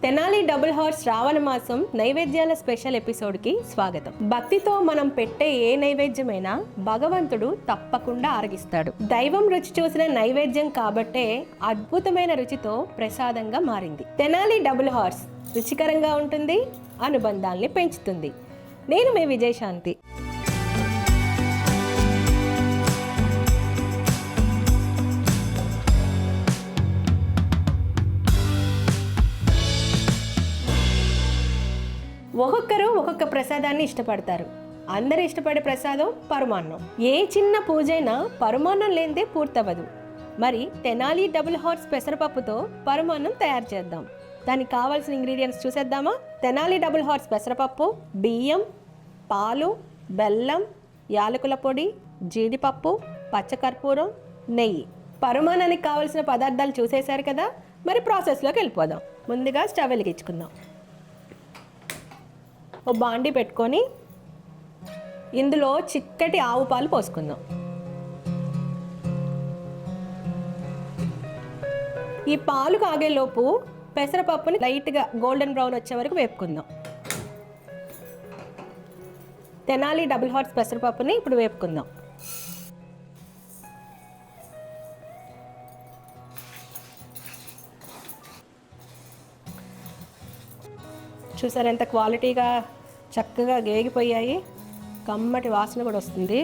Tenali double horse శ్రావణ మాసం నైవేద్యాల special ఎపిసోడ్కి స్వాగతం. భక్తితో మనం పెట్టే ఏ నైవేద్యమైనా భగవంతుడు తప్పకుండా ఆరగిస్తాడు. దైవం రుచి చూసిన నైవేద్యం కాబట్టే అద్భుతమైన రుచితో ప్రసాదంగా మారింది. తెనాలి డబుల్ హార్స్ రుచికరంగా ఉంటుంది, అనుబంధాల్ని పెంచుతుంది. నేను మీ విజయశాంతి. ఒక్కొక్కరు ఒక్కొక్క ప్రసాదాన్ని ఇష్టపడతారు. అందరు ఇష్టపడే ప్రసాదం పరమాన్నం. ఏ చిన్న పూజైనా పరమాన్నం లేనిదే పూర్తవదు. మరి తెనాలి డబుల్ హార్స్ పెసరపప్పుతో పరమాన్నం తయారు చేద్దాం. దానికి కావాల్సిన ఇంగ్రీడియంట్స్ చూసేద్దామా? తెనాలి డబుల్ హార్స్ పెసరపప్పు, బియ్యం, పాలు, బెల్లం, యాలకుల పొడి, జీడిపప్పు, పచ్చకర్పూరం, నెయ్యి. పరమాన్నానికి కావాల్సిన పదార్థాలు చూసేశారు కదా, మరి ప్రాసెస్లోకి వెళ్ళిపోదాం. ముందుగా స్టవ్ వెలిగించుకుందాం. ఓ బాండి పెట్టుకొని ఇందులో చిక్కటి ఆవు పాలు పోసుకుందాం. ఈ పాలు కాగేలోపు పెసరపప్పుని లైట్గా గోల్డెన్ బ్రౌన్ వచ్చే వరకు వేపుకుందాం. తెనాలి డబుల్ హార్స్ పెసరపప్పుని ఇప్పుడు వేపుకుందాం. చూసారు ఎంత క్వాలిటీగా చక్కగా వేగిపోయాయి. కమ్మటి వాసన కూడా వస్తుంది.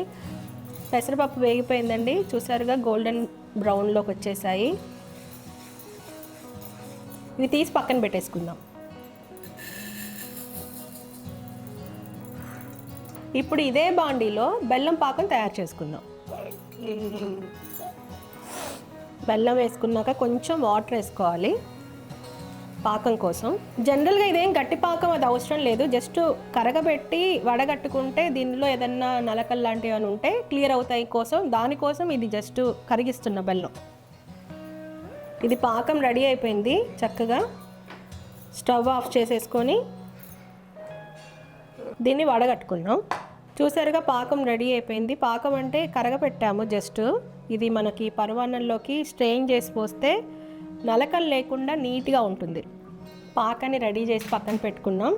పెసరపప్పు వేగిపోయిందండి. చూసారుగా గోల్డెన్ బ్రౌన్లోకి వచ్చేసాయి. ఇవి తీసి పక్కన పెట్టేసుకుందాం. ఇప్పుడు ఇదే బాండీలో బెల్లం పాకం తయారు చేసుకుందాం. బెల్లం వేసుకున్నాక కొంచెం వాటర్ వేసుకోవాలి పాకం కోసం. జనరల్గా ఇదేం గట్టి పాకం అది అవసరం లేదు. జస్ట్ కరగబెట్టి వడగట్టుకుంటే దీనిలో ఏదన్నా నలకలు లాంటివి అని ఉంటే క్లియర్ అవుతాయి కోసం, దానికోసం ఇది జస్ట్ కరిగిస్తున్న బెల్లం. ఇది పాకం రెడీ అయిపోయింది. చక్కగా స్టవ్ ఆఫ్ చేసేసుకొని దీన్ని వడగట్టుకున్నాం. చూసారుగా పాకం రెడీ అయిపోయింది. పాకం అంటే కరగపెట్టాము జస్ట్. ఇది మనకి పరమాన్నంలోకి స్ట్రెయిన్ చేసి పోస్తే నలకలు లేకుండా నీట్గా ఉంటుంది. పాకాన్ని రెడీ చేసి పక్కన పెట్టుకున్నాం.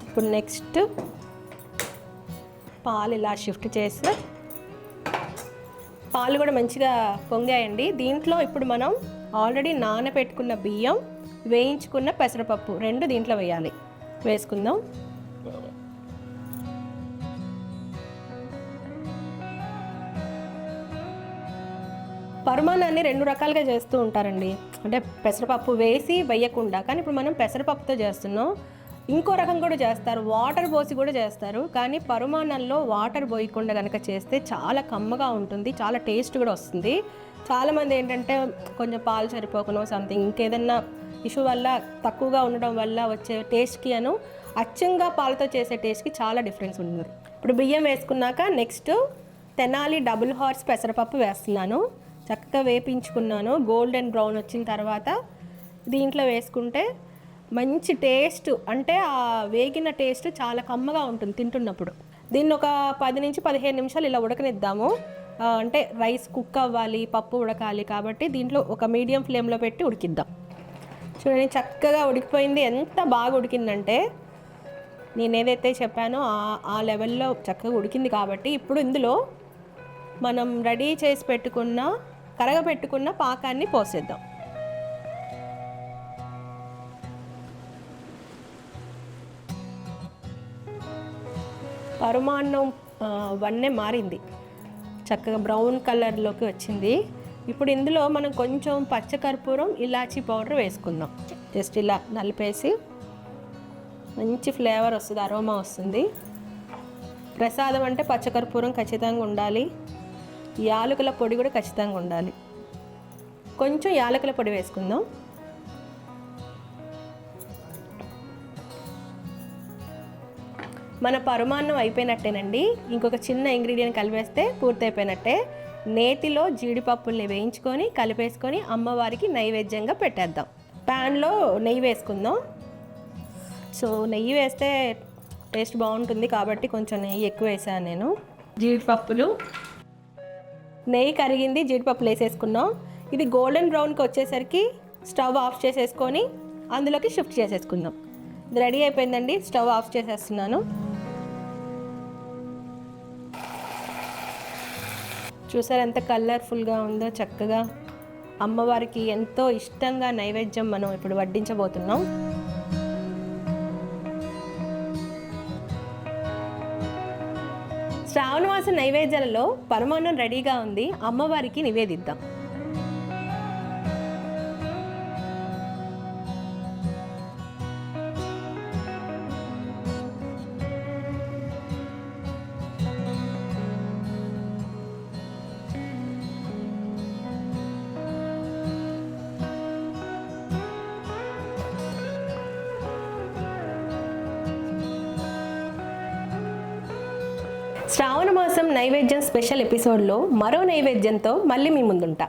ఇప్పుడు నెక్స్ట్ పాలు ఇలా షిఫ్ట్ చేసి, పాలు కూడా మంచిగా పొంగాయండి. దీంట్లో ఇప్పుడు మనం ఆల్రెడీ నానబెట్టుకున్న బియ్యం, వేయించుకున్న పెసరపప్పు రెండు దీంట్లో వేయాలి. వేసుకుందాం. పరమాన్నాన్ని రెండు రకాలుగా చేస్తూ ఉంటారండి. అంటే పెసరపప్పు వేసి వేయకుండా, కానీ ఇప్పుడు మనం పెసరపప్పుతో చేస్తున్నాం. ఇంకో రకం కూడా చేస్తారు, వాటర్ పోసి కూడా చేస్తారు. కానీ పరమాన్నంలో వాటర్ పోయకుండా కనుక చేస్తే చాలా కమ్మగా ఉంటుంది, చాలా టేస్ట్ కూడా వస్తుంది. చాలామంది ఏంటంటే కొంచెం పాలు సరిపోకనో సంథింగ్ ఇంకేదన్నా ఇష్యూ వల్ల తక్కువగా ఉండడం వల్ల వచ్చే టేస్ట్కి అచ్చంగా పాలతో చేసే టేస్ట్కి చాలా డిఫరెన్స్ ఉంటుంది. ఇప్పుడు బియ్యం వేసుకున్నాక నెక్స్ట్ తెనాలి డబుల్ హార్స్ పెసరపప్పు వేస్తున్నాను. చక్కగా వేపించుకున్నాను. గోల్డెన్ బ్రౌన్ వచ్చిన తర్వాత దీంట్లో వేసుకుంటే మంచి టేస్ట్, అంటే ఆ వేగిన టేస్ట్ చాలా కమ్మగా ఉంటుంది తింటున్నప్పుడు. దీన్ని ఒక 10 నుంచి 15 నిమిషాలు ఇలా ఉడకనిద్దాము. అంటే రైస్ కుక్ అవ్వాలి, పప్పు ఉడకాలి కాబట్టి దీంట్లో ఒక మీడియం ఫ్లేమ్లో పెట్టి ఉడికిద్దాం. చూడండి చక్కగా ఉడికిపోయింది. ఎంత బాగా ఉడికిందంటే నేను ఏదైతే చెప్పానో ఆ లెవెల్లో చక్కగా ఉడికింది. కాబట్టి ఇప్పుడు ఇందులో మనం రెడీ చేసి పెట్టుకున్న కరగబెట్టుకున్న పాకాన్ని పోసేద్దాం. పరమాన్నం వన్నే మారింది, చక్కగా బ్రౌన్ కలర్లోకి వచ్చింది. ఇప్పుడు ఇందులో మనం కొంచెం పచ్చకర్పూరం, ఇలాచీ పౌడర్ వేసుకుందాం. జస్ట్ ఇలా నలిపేసి మంచి ఫ్లేవర్ వస్తుంది, అరోమా వస్తుంది. ప్రసాదం అంటే పచ్చకర్పూరం ఖచ్చితంగా ఉండాలి. యాలకుల పొడి కూడా ఖచ్చితంగా ఉండాలి. కొంచెం యాలకుల పొడి వేసుకుందాం. మన పరమాన్నం అయిపోయినట్టేనండి. ఇంకొక చిన్న ఇంగ్రీడియంట్ కలిపేస్తే పూర్తి అయిపోయినట్టే. నేతిలో జీడిపప్పుల్ని వేయించుకొని కలిపేసుకొని అమ్మవారికి నైవేద్యంగా పెట్టేద్దాం. ప్యాన్లో నెయ్యి వేసుకుందాం. సో నెయ్యి వేస్తే టేస్ట్ బాగుంటుంది కాబట్టి కొంచెం నెయ్యి ఎక్కువ వేసాను నేను. జీడిపప్పులు, నెయ్యి కరిగింది, జీడిపప్పులు వేసేసుకున్నాం. ఇది గోల్డెన్ బ్రౌన్కి వచ్చేసరికి స్టవ్ ఆఫ్ చేసేసుకొని అందులోకి షిఫ్ట్ చేసేసుకుందాం. ఇది రెడీ అయిపోయిందండి. స్టవ్ ఆఫ్ చేసేస్తున్నాను. చూసారు ఎంత కలర్ఫుల్గా ఉందో, చక్కగా అమ్మవారికి ఎంతో ఇష్టంగా నైవేద్యం మనం ఇప్పుడు వడ్డించబోతున్నాం. శ్రావణ మాసం నైవేద్యాలలో పరమాన్నం రెడీగా ఉంది. అమ్మవారికి నివేదిద్దాం. శ్రావణ మాసం నైవేద్యం స్పెషల్ ఎపిసోడ్లో మరో నైవేద్యంతో మళ్ళీ మీ ముందుంటా.